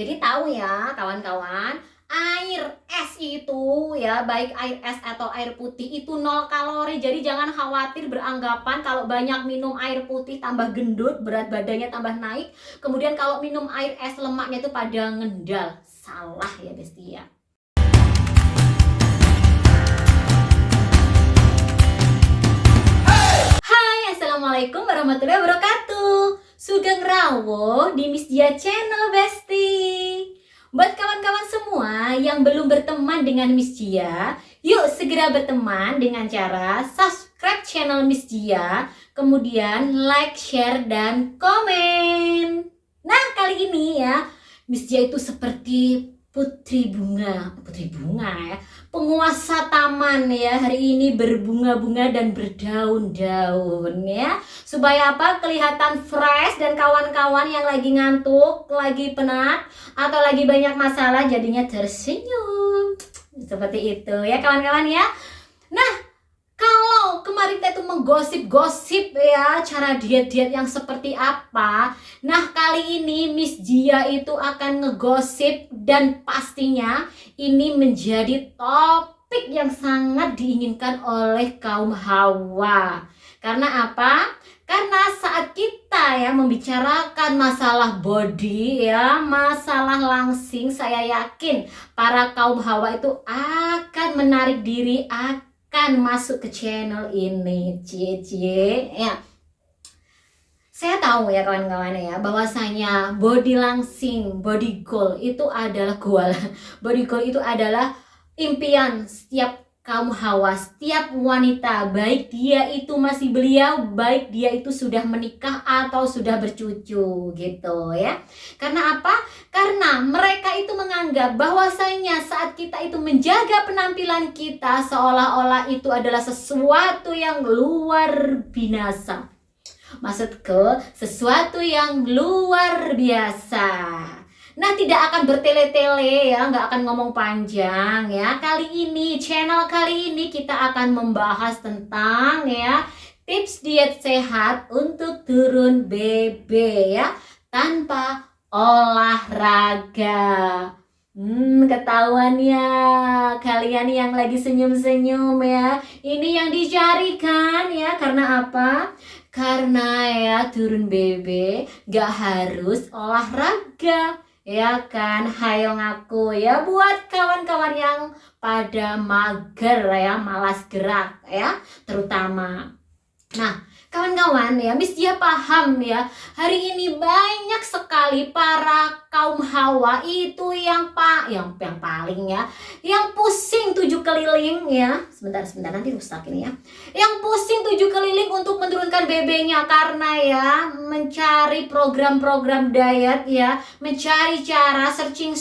Jadi tahu ya kawan-kawan, air es itu ya, baik air es atau air putih itu 0 kalori. Jadi jangan khawatir beranggapan kalau banyak minum air putih tambah gendut, berat badannya tambah naik. Kemudian kalau minum air es lemaknya itu pada ngendal. Salah ya Besti ya. Hai, Assalamualaikum warahmatullahi wabarakatuh. Sugeng rawuh di Miss Dia Channel Besti. Buat kawan-kawan semua yang belum berteman dengan Miss Dia, yuk segera berteman dengan cara subscribe channel Miss Dia, kemudian like, share, dan komen. Nah, kali ini ya, Miss Dia itu seperti putri bunga ya, penguasa taman ya. Hari ini berbunga-bunga dan berdaun-daun ya, supaya apa? Kelihatan fresh, dan kawan-kawan yang lagi ngantuk, lagi penat, atau lagi banyak masalah jadinya tersenyum. Seperti itu ya kawan-kawan ya. Nah, kalau kemarin kita itu menggosip-gosip ya cara diet-diet yang seperti apa. Nah, kali ini Miss Dia itu akan ngegosip, dan pastinya ini menjadi topik yang sangat diinginkan oleh kaum hawa. Karena apa? Karena saat kita ya membicarakan masalah body ya, masalah langsing, saya yakin para kaum hawa itu akan menarik diri, akan masuk ke channel ini. Cie ya. Saya tahu ya kawan-kawan ya, bahwasanya body langsing, body goal itu adalah goal. Body goal itu adalah impian setiap kaum hawa, setiap wanita, baik dia itu masih belia, baik dia itu sudah menikah atau sudah bercucu gitu ya. Karena apa? Karena mereka itu menganggap bahwasanya saat kita itu menjaga penampilan kita seolah-olah itu adalah sesuatu yang luar biasa. Maksudku, sesuatu yang luar biasa. Nah, tidak akan bertele-tele ya, nggak akan ngomong panjang ya. Kali ini, channel kali ini kita akan membahas tentang ya tips diet sehat untuk turun BB ya, tanpa olahraga. Ketahuan ya kalian yang lagi senyum-senyum ya. Ini yang dicarikan ya. Karena apa? Karena ya turun BB gak harus olahraga, ya kan? Hayo ngaku ya buat kawan-kawan yang pada mager ya, malas gerak ya, terutama. Nah, kawan-kawan ya, Miss Dia paham ya, hari ini banyak sekali para kaum hawa itu yang paling ya, yang pusing 7 keliling ya. Sebentar nanti rusak ini ya. Yang pusing 7 keliling untuk menurunkan BB-nya karena ya mencari program-program diet ya, mencari cara searching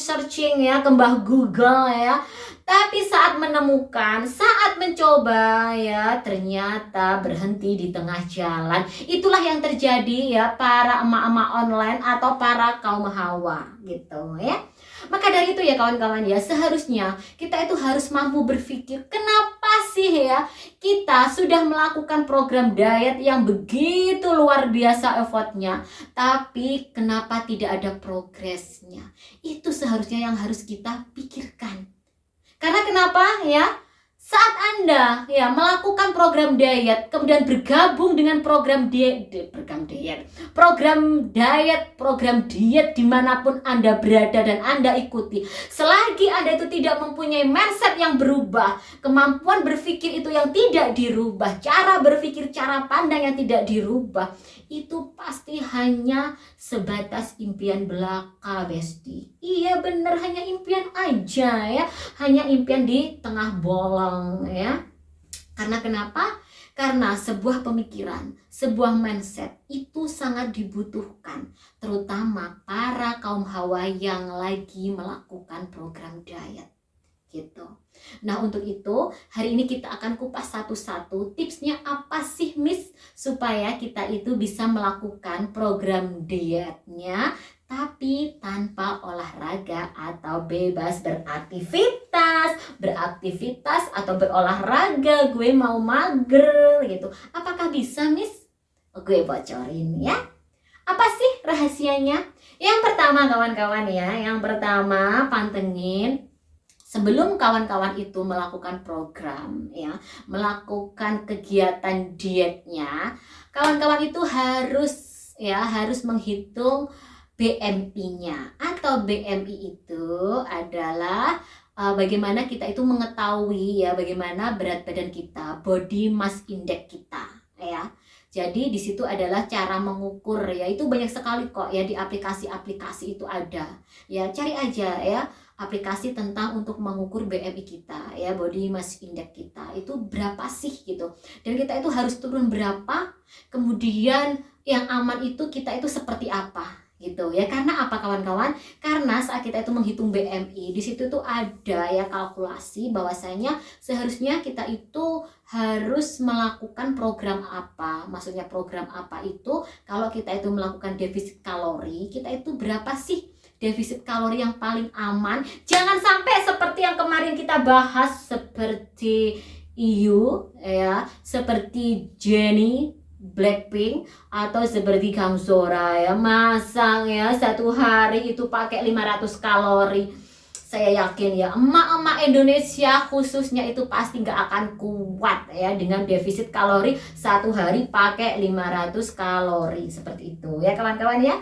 ya, kembah Google ya. Tapi saat menemukan, saat mencoba ya, ternyata berhenti di tengah jalan. Itulah yang terjadi ya para emak-emak online atau para kaum hawa gitu ya. Maka dari itu ya kawan-kawan ya, seharusnya kita itu harus mampu berpikir, kenapa sih ya kita sudah melakukan program diet yang begitu luar biasa effortnya, tapi kenapa tidak ada progresnya? Itu seharusnya yang harus kita pikirkan. Karena kenapa ya? Saat Anda ya melakukan program diet, kemudian bergabung dengan program diet, program diet dimanapun Anda berada dan Anda ikuti, selagi Anda itu tidak mempunyai mindset yang berubah, kemampuan berpikir itu yang tidak dirubah, cara berpikir, cara pandang yang tidak dirubah, itu pasti hanya sebatas impian belaka, Besti. Iya bener, hanya impian aja ya, hanya impian di tengah bolong ya. Karena kenapa? Karena sebuah pemikiran, sebuah mindset itu sangat dibutuhkan, terutama para kaum hawa yang lagi melakukan program diet gitu. Nah, untuk itu hari ini kita akan kupas satu-satu tipsnya apa sih Miss, supaya kita itu bisa melakukan program dietnya tapi tanpa olahraga atau bebas beraktivitas atau berolahraga, gue mau mager gitu. Apakah bisa Miss? Gue bocorin ya. Apa sih rahasianya? Yang pertama kawan-kawan ya, yang pertama pantengin sebelum kawan-kawan itu melakukan program ya, melakukan kegiatan dietnya, kawan-kawan itu harus menghitung BMI-nya. Atau BMI itu adalah bagaimana kita itu mengetahui ya bagaimana berat badan kita, body mass index kita ya. Jadi di situ adalah cara mengukur ya, itu banyak sekali kok ya di aplikasi-aplikasi itu ada. Ya cari aja ya aplikasi tentang untuk mengukur BMI kita ya, body mass index kita itu berapa sih gitu. Dan kita itu harus turun berapa, kemudian yang aman itu kita itu seperti apa gitu ya. Karena apa kawan-kawan? Karena saat kita itu menghitung BMI di situ tuh ada ya kalkulasi bahwasanya seharusnya kita itu harus melakukan program apa. Maksudnya program apa itu kalau kita itu melakukan defisit kalori, kita itu berapa sih defisit kalori yang paling aman. Jangan sampai seperti yang kemarin kita bahas, seperti IU ya, seperti Jennie Blackpink, atau seperti Kang Zora ya, masang ya satu hari itu pakai 500 kalori. Saya yakin ya emak-emak Indonesia khususnya itu pasti nggak akan kuat ya dengan defisit kalori satu hari pakai 500 kalori seperti itu ya kawan-kawan ya.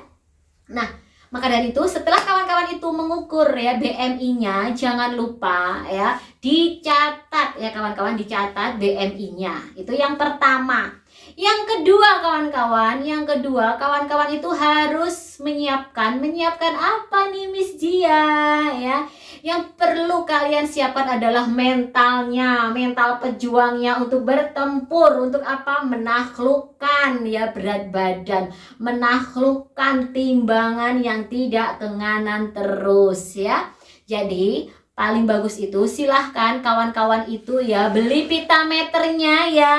Nah, maka dari itu setelah kawan-kawan itu mengukur ya BMI-nya, jangan lupa ya dicatat ya kawan-kawan, dicatat BMI-nya. Itu yang pertama. Yang kedua kawan-kawan itu harus menyiapkan apa nih Miss Dia ya. Yang perlu kalian siapkan adalah mentalnya, mental pejuangnya untuk bertempur, untuk apa? Menaklukkan ya berat badan, menaklukkan timbangan yang tidak kenganan terus ya. Jadi paling bagus itu silahkan kawan-kawan itu ya beli pitameternya ya.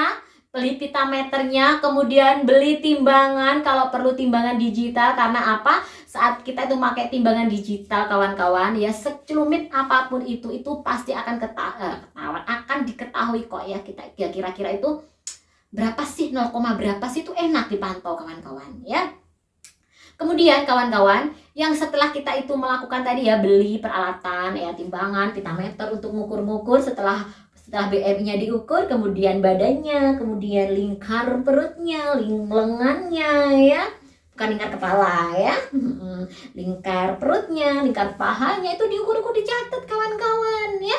Beli pitameternya, kemudian beli timbangan kalau perlu timbangan digital. Karena apa? Saat kita itu pakai timbangan digital kawan-kawan ya, secelumit apapun itu pasti akan akan diketahui kok ya, kita kira-kira itu berapa sih, 0, berapa sih, itu enak dipantau kawan-kawan ya. Kemudian kawan-kawan, yang setelah kita itu melakukan tadi ya, beli peralatan ya, timbangan, pitameter untuk ngukur-ngukur, setelah BMI-nya diukur, kemudian badannya, kemudian lingkar perutnya, lengannya ya, bukan lingkar kepala ya, lingkar perutnya, lingkar pahanya itu diukur-ukur, dicatat kawan-kawan ya.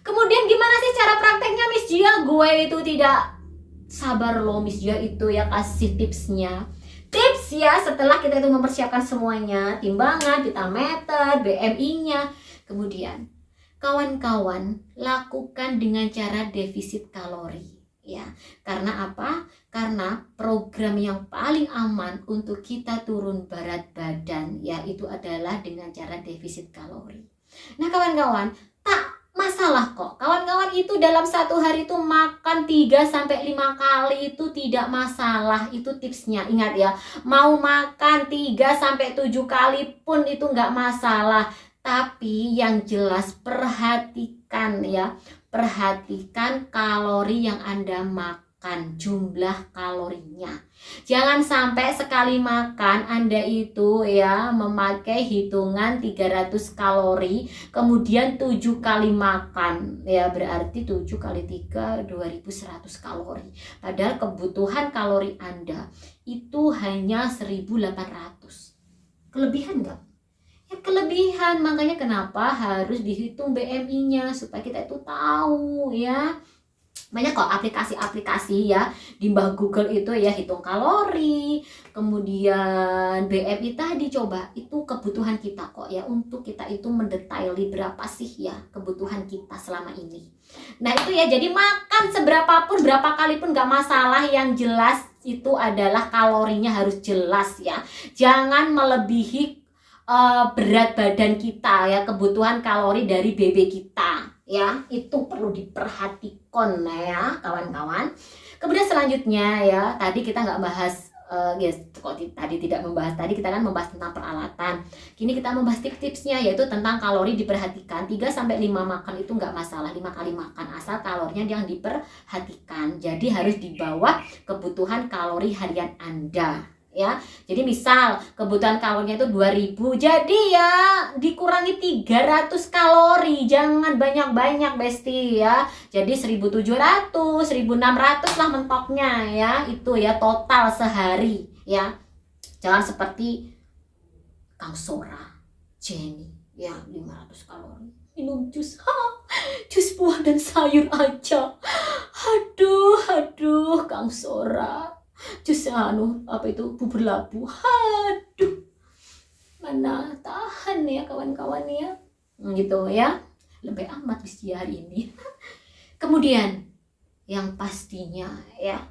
Kemudian gimana sih cara prakteknya Miss Gia? Gue itu tidak sabar loh Miss Gia itu ya kasih tipsnya. Tips ya setelah kita itu mempersiapkan semuanya, timbangan, pitameter, BMI-nya, kemudian kawan-kawan lakukan dengan cara defisit kalori ya. Karena apa? Karena program yang paling aman untuk kita turun berat badan ya itu adalah dengan cara defisit kalori. Nah kawan-kawan, tak masalah kok. Kawan-kawan itu dalam satu hari itu makan 3-5 kali itu tidak masalah. Itu tipsnya, ingat ya. Mau makan 3-7 kali pun itu nggak masalah. Tapi yang jelas perhatikan ya, perhatikan kalori yang Anda makan, jumlah kalorinya. Jangan sampai sekali makan Anda itu ya memakai hitungan 300 kalori, kemudian 7 kali makan ya, berarti 7 kali 3 2100 kalori. Padahal kebutuhan kalori Anda itu hanya 1800. Kelebihan nggak? Ya kelebihan. Makanya kenapa harus dihitung BMI-nya supaya kita itu tahu ya. Banyak kok aplikasi-aplikasi ya di bawah Google itu ya, hitung kalori, kemudian BMI tadi. Coba itu kebutuhan kita kok ya, untuk kita itu mendetaili berapa sih ya kebutuhan kita selama ini. Nah itu ya, jadi makan seberapapun, berapa kali pun gak masalah, yang jelas itu adalah kalorinya harus jelas ya. Jangan melebihi berat badan kita ya, kebutuhan kalori dari BB kita ya, itu perlu diperhatikan ya kawan-kawan. Kemudian selanjutnya ya, tadi kita nggak bahas tadi tidak membahas, tadi kita kan membahas tentang peralatan. Kini kita membahas tips-tipsnya, yaitu tentang kalori diperhatikan. 3-5 makan itu nggak masalah, 5 kali makan, asal kalorinya yang diperhatikan. Jadi harus di bawah kebutuhan kalori harian Anda ya. Jadi misal kebutuhan kalorinya itu 2000, jadi ya dikurangi 300 kalori. Jangan banyak-banyak Besti ya. Jadi 1700, 1600 lah mentoknya ya. Itu ya total sehari ya. Jangan seperti Kang Sora, Jenny ya 500 kalori. Minum jus, jus buah dan sayur aja. Aduh, Kang Sora. Jus apa itu bubur labu. Aduh, mana tahan ya kawan-kawan ya. Gitu ya. Lebih amat Miss hari ini. Kemudian yang pastinya ya,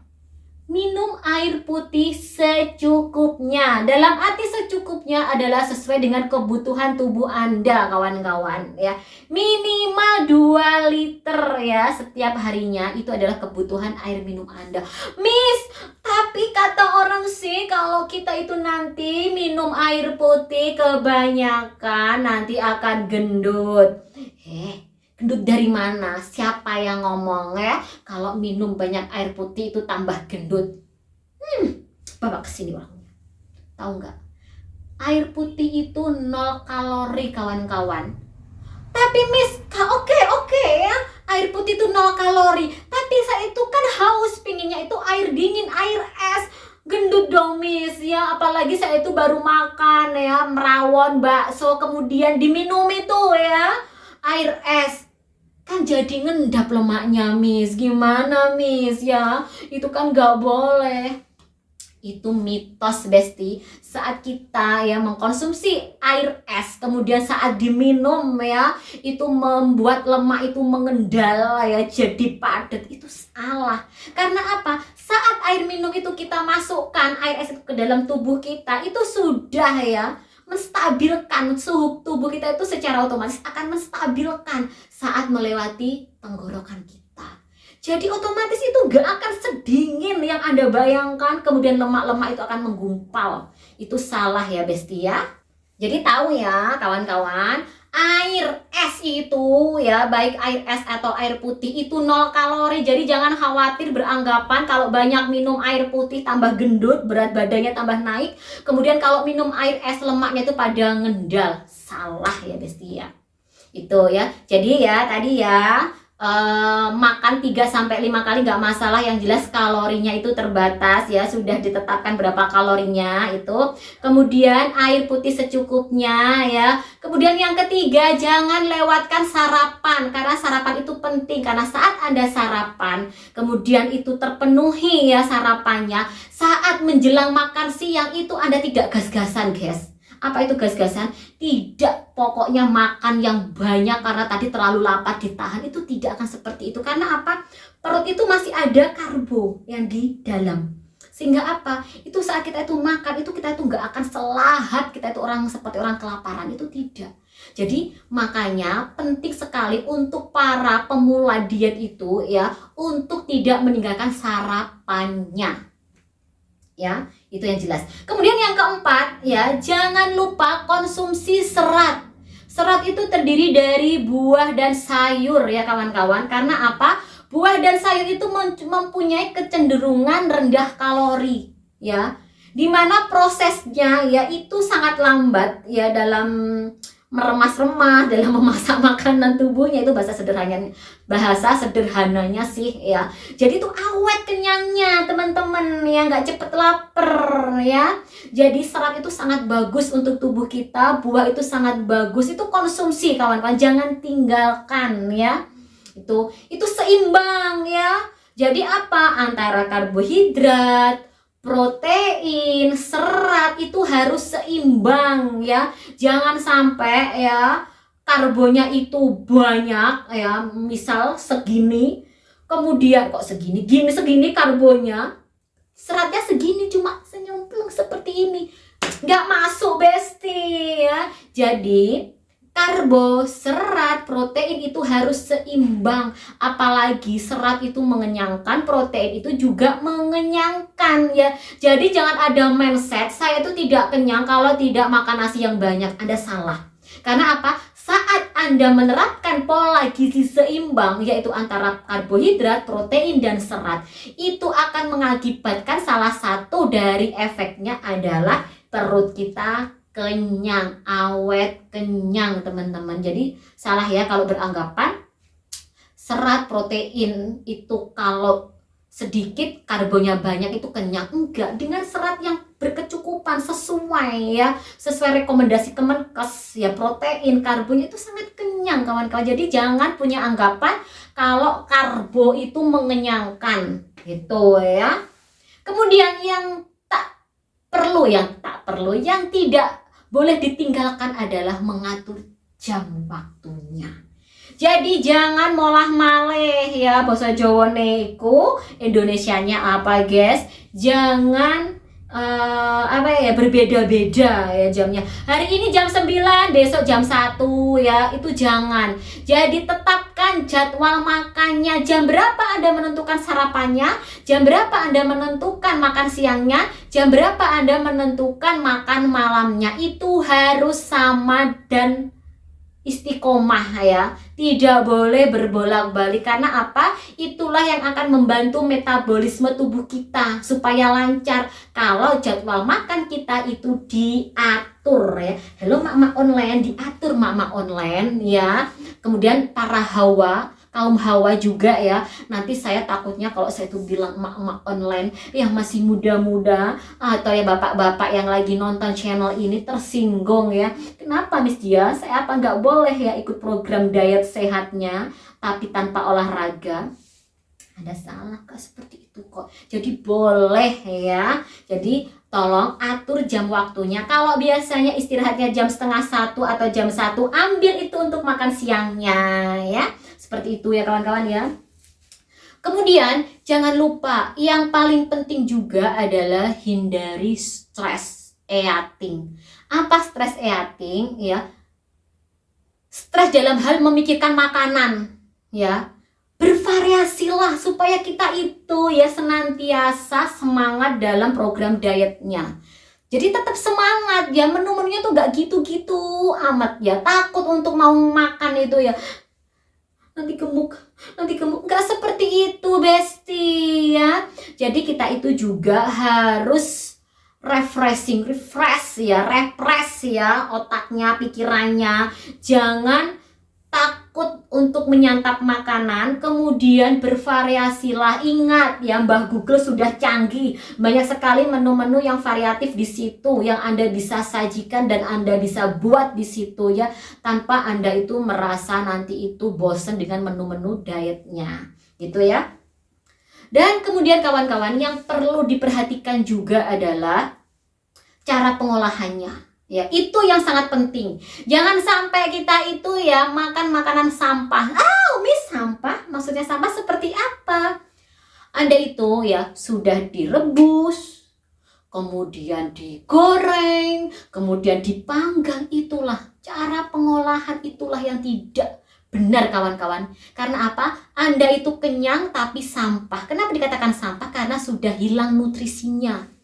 minum air putih secukupnya. Dalam arti secukupnya adalah sesuai dengan kebutuhan tubuh Anda kawan-kawan ya. Minimal 2 liter ya setiap harinya, itu adalah kebutuhan air minum Anda. Miss, tapi kata orang sih kalau kita itu nanti minum air putih kebanyakan nanti akan gendut. Gendut dari mana? Siapa yang ngomong ya? Kalau minum banyak air putih itu tambah gendut. Bawa kesini orangnya. Tahu nggak? Air putih itu 0 kalori kawan-kawan. Tapi Miss, oke ya. Air putih itu 0 kalori. Tapi saya itu kan haus, pinginnya itu air dingin, air es. Gendut dong Miss ya. Apalagi saya itu baru makan ya, merawon, bakso, kemudian diminum itu ya air es. Kan jadi ngendap lemaknya Miss. Gimana Miss ya? Itu kan gak boleh. Itu mitos Besti. Saat kita ya mengkonsumsi air es, kemudian saat diminum ya, itu membuat lemak itu mengendal ya, jadi padat. Itu salah. Karena apa? Saat air minum itu kita masukkan air es itu ke dalam tubuh kita, itu sudah ya menstabilkan suhu tubuh kita, itu secara otomatis akan menstabilkan saat melewati tenggorokan kita. Jadi otomatis itu gak akan sedingin yang Anda bayangkan, kemudian lemak-lemak itu akan menggumpal. Itu salah ya Besti ya. Jadi tahu ya kawan-kawan, air es itu ya, baik air es atau air putih itu 0 kalori. Jadi jangan khawatir beranggapan kalau banyak minum air putih tambah gendut, berat badannya tambah naik. Kemudian kalau minum air es lemaknya itu pada ngendal. Salah ya Besti ya. Itu ya. Jadi ya tadi ya, makan 3-5 kali nggak masalah, yang jelas kalorinya itu terbatas ya, sudah ditetapkan berapa kalorinya itu. Kemudian air putih secukupnya ya. Kemudian yang ketiga, jangan lewatkan sarapan, karena sarapan itu penting. Karena saat Anda sarapan kemudian itu terpenuhi ya sarapannya, saat menjelang makan siang itu Anda tidak gas-gasan guys. Apa itu gas-gasan? Tidak, pokoknya makan yang banyak karena tadi terlalu lapar ditahan, itu tidak akan seperti itu. Karena apa? Perut itu masih ada karbo yang di dalam. Sehingga apa? Itu saat kita itu makan, itu kita itu nggak akan selahap kita itu orang seperti orang kelaparan, itu tidak. Jadi makanya penting sekali untuk para pemula diet itu ya, untuk tidak meninggalkan sarapannya. Ya, itu yang jelas. Kemudian yang keempat ya, jangan lupa konsumsi serat. Serat itu terdiri dari buah dan sayur ya kawan-kawan. Karena apa? Buah dan sayur itu mempunyai kecenderungan rendah kalori ya. Dimana prosesnya ya itu sangat lambat ya dalam meremas-remas, dalam memasak makanan tubuhnya. Itu bahasa sederhananya sih ya. Jadi itu awet kenyangnya teman-teman ya, nggak cepet lapar ya. Jadi serat itu sangat bagus untuk tubuh kita, buah itu sangat bagus, itu konsumsi kawan-kawan, jangan tinggalkan ya. Itu seimbang ya. Jadi apa? Antara karbohidrat, protein, serat itu harus seimbang ya. Jangan sampai ya karbonya itu banyak ya, misal segini, kemudian kok segini karbonya, seratnya segini, cuma senyumplung seperti ini, nggak masuk Besti ya. Jadi karbo, serat, protein itu harus seimbang. Apalagi serat itu mengenyangkan, protein itu juga mengenyangkan ya. Jadi jangan ada mindset saya itu tidak kenyang kalau tidak makan nasi yang banyak. Anda salah. Karena apa? Saat Anda menerapkan menciptakan pola gizi seimbang, yaitu antara karbohidrat, protein, dan serat, itu akan mengakibatkan salah satu dari efeknya adalah perut kita kenyang, awet, kenyang teman-teman. Jadi salah ya kalau beranggapan serat, protein itu kalau sedikit, karbonnya banyak itu kenyang. Enggak, dengan serat yang berkecukupan sesuai ya, sesuai rekomendasi Kemenkes ya, protein, karbonnya itu sangat kenyang kawan-kawan. Jadi jangan punya anggapan kalau karbo itu mengenyangkan gitu ya. Kemudian yang tak perlu, yang tidak boleh ditinggalkan adalah mengatur jam waktunya. Jadi jangan molah maleh ya, bahasa Jawa niku, Indonesianya apa guys? Jangan berbeda-beda ya jamnya. Hari ini jam 9, besok jam 1 ya, itu jangan. Jadi tetapkan jadwal makannya. Jam berapa Anda menentukan sarapannya? Jam berapa Anda menentukan makan siangnya? Jam berapa Anda menentukan makan malamnya? Itu harus sama dan istiqomah ya, tidak boleh berbolak-balik. Karena apa? Itulah yang akan membantu metabolisme tubuh kita supaya lancar kalau jadwal makan kita itu diatur ya. Halo mak-mak online, diatur mak-mak online ya. Kemudian para kaum hawa juga ya. Nanti saya takutnya kalau saya tuh bilang mak-mak online yang masih muda-muda atau ya bapak-bapak yang lagi nonton channel ini tersinggung ya. Kenapa Miss Dia? Saya apa nggak boleh ya ikut program diet sehatnya tapi tanpa olahraga? Ada salah kak seperti itu kok. Jadi boleh ya. Jadi tolong atur jam waktunya. Kalau biasanya istirahatnya jam setengah 1 atau jam 1, ambil itu untuk makan siangnya ya. Seperti itu ya kawan-kawan ya. Kemudian jangan lupa yang paling penting juga adalah hindari stres eating. Apa stres eating ya? Stres dalam hal memikirkan makanan ya. Bervariasilah supaya kita itu ya senantiasa semangat dalam program dietnya. Jadi tetap semangat ya, menu-menunya tuh gak gitu-gitu amat ya. Takut untuk mau makan itu ya, nanti gemuk, nggak seperti itu Besti ya. Jadi kita itu juga harus refresh ya otaknya, pikirannya. Jangan takut untuk menyantap makanan, kemudian bervariasilah. Ingat ya, Mbah Google sudah canggih, banyak sekali menu-menu yang variatif di situ yang Anda bisa sajikan dan Anda bisa buat di situ ya, tanpa Anda itu merasa nanti itu bosen dengan menu-menu dietnya gitu ya. Dan kemudian kawan-kawan, yang perlu diperhatikan juga adalah cara pengolahannya. Ya, itu yang sangat penting. Jangan sampai kita itu ya makan makanan sampah. Miss, sampah? Maksudnya sampah seperti apa? Anda itu ya sudah direbus, kemudian digoreng, kemudian dipanggang. Itulah cara pengolahan, itulah yang tidak benar kawan-kawan. Karena apa? Anda itu kenyang tapi sampah. Kenapa dikatakan sampah? Karena sudah hilang nutrisinya.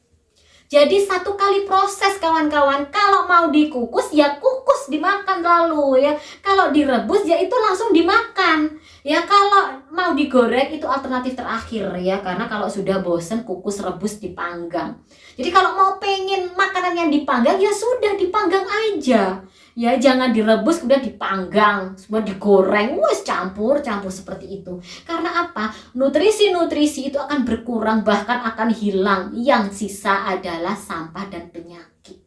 Jadi satu kali proses kawan-kawan. Kalau mau dikukus ya kukus, dimakan lalu ya. Kalau direbus ya itu langsung dimakan. Ya kalau mau digoreng itu alternatif terakhir ya. Karena kalau sudah bosen kukus, rebus, dipanggang. Jadi kalau mau pengen makanan yang dipanggang ya sudah dipanggang aja. Ya jangan direbus kemudian dipanggang, semua digoreng, campur seperti itu. Karena apa? Nutrisi-nutrisi itu akan berkurang, bahkan akan hilang. Yang sisa adalah sampah dan penyakit.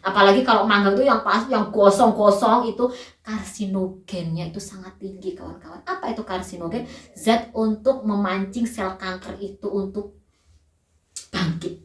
Apalagi kalau manggang itu yang gosong-gosong itu karsinogennya itu sangat tinggi kawan-kawan. Apa itu karsinogen? Zat untuk memancing sel kanker itu untuk bangkit.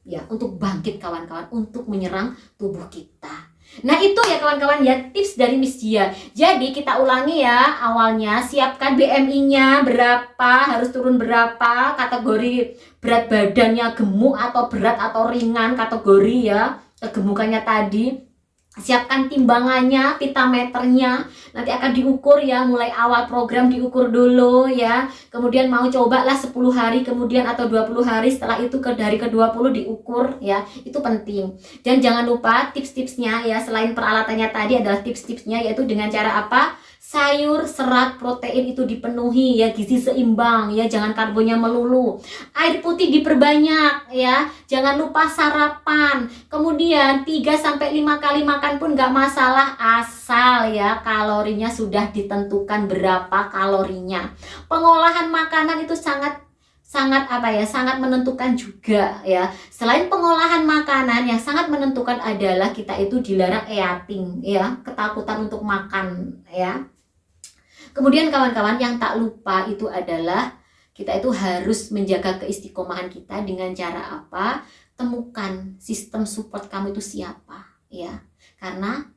Ya, untuk bangkit kawan-kawan, untuk menyerang tubuh kita. Nah itu ya kawan-kawan ya tips dari Miss Dia. Jadi kita ulangi ya, awalnya siapkan BMI-nya berapa, harus turun berapa, kategori berat badannya gemuk atau berat atau ringan, kategori ya kegemukannya tadi. Siapkan timbangannya, pitameternya, nanti akan diukur ya, mulai awal program diukur dulu ya. Kemudian mau cobalah 10 hari kemudian atau 20 hari, setelah itu dari ke-20 diukur ya. Itu penting. Dan jangan lupa tips-tipsnya ya, selain peralatannya tadi adalah tips-tipsnya, yaitu dengan cara apa? sayur, serat, protein itu dipenuhi ya, gizi seimbang ya, jangan karbonya melulu. Air putih diperbanyak ya, jangan lupa sarapan. Kemudian 3-5 kali makan pun nggak masalah, asal ya kalorinya sudah ditentukan berapa kalorinya. Pengolahan makanan itu sangat menentukan juga ya. Selain pengolahan makanan, yang sangat menentukan adalah kita itu dilarang eating ya, ketakutan untuk makan ya. Kemudian kawan-kawan, yang tak lupa itu adalah kita itu harus menjaga keistiqomahan kita dengan cara apa? Temukan sistem support kamu itu siapa ya. Karena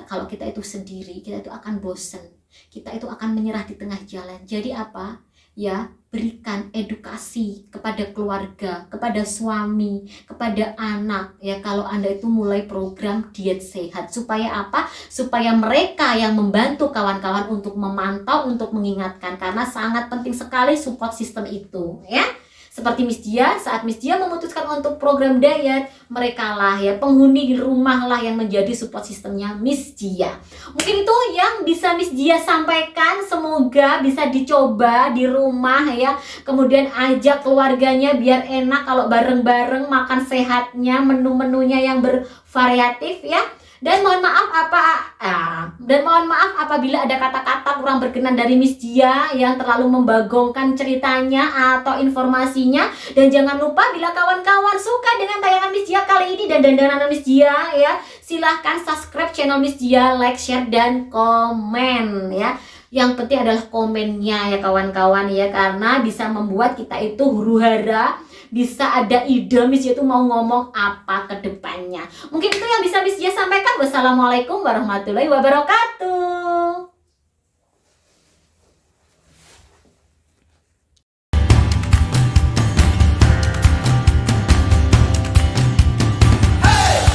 kalau kita itu sendiri, kita itu akan bosen, kita itu akan menyerah di tengah jalan. Jadi apa? Ya, berikan edukasi kepada keluarga, kepada suami, kepada anak ya, kalau Anda itu mulai program diet sehat. Supaya apa? Supaya mereka yang membantu kawan-kawan untuk memantau, untuk mengingatkan, karena sangat penting sekali support system itu ya. Seperti Miss Dia, saat Miss Dia memutuskan untuk program diet, mereka lah ya, penghuni rumah lah yang menjadi support sistemnya Miss Dia. Mungkin itu yang bisa Miss Dia sampaikan, semoga bisa dicoba di rumah ya. Kemudian ajak keluarganya biar enak kalau bareng-bareng makan sehatnya, menu-menunya yang bervariatif ya. Dan mohon maaf apabila ada kata-kata kurang berkenan dari Miss Dia yang terlalu membagongkan ceritanya atau informasinya. Dan jangan lupa, bila kawan-kawan suka dengan tayangan Miss Dia kali ini dan dandanan Miss Dia ya, silahkan subscribe channel Miss Dia, like, share, dan komen ya. Yang penting adalah komennya ya kawan-kawan ya, karena bisa membuat kita itu huru-hara, bisa ada ide Miss Dia itu mau ngomong apa ke depannya. Mungkin itu yang bisa Miss Dia sampaikan. Wassalamualaikum warahmatullahi wabarakatuh.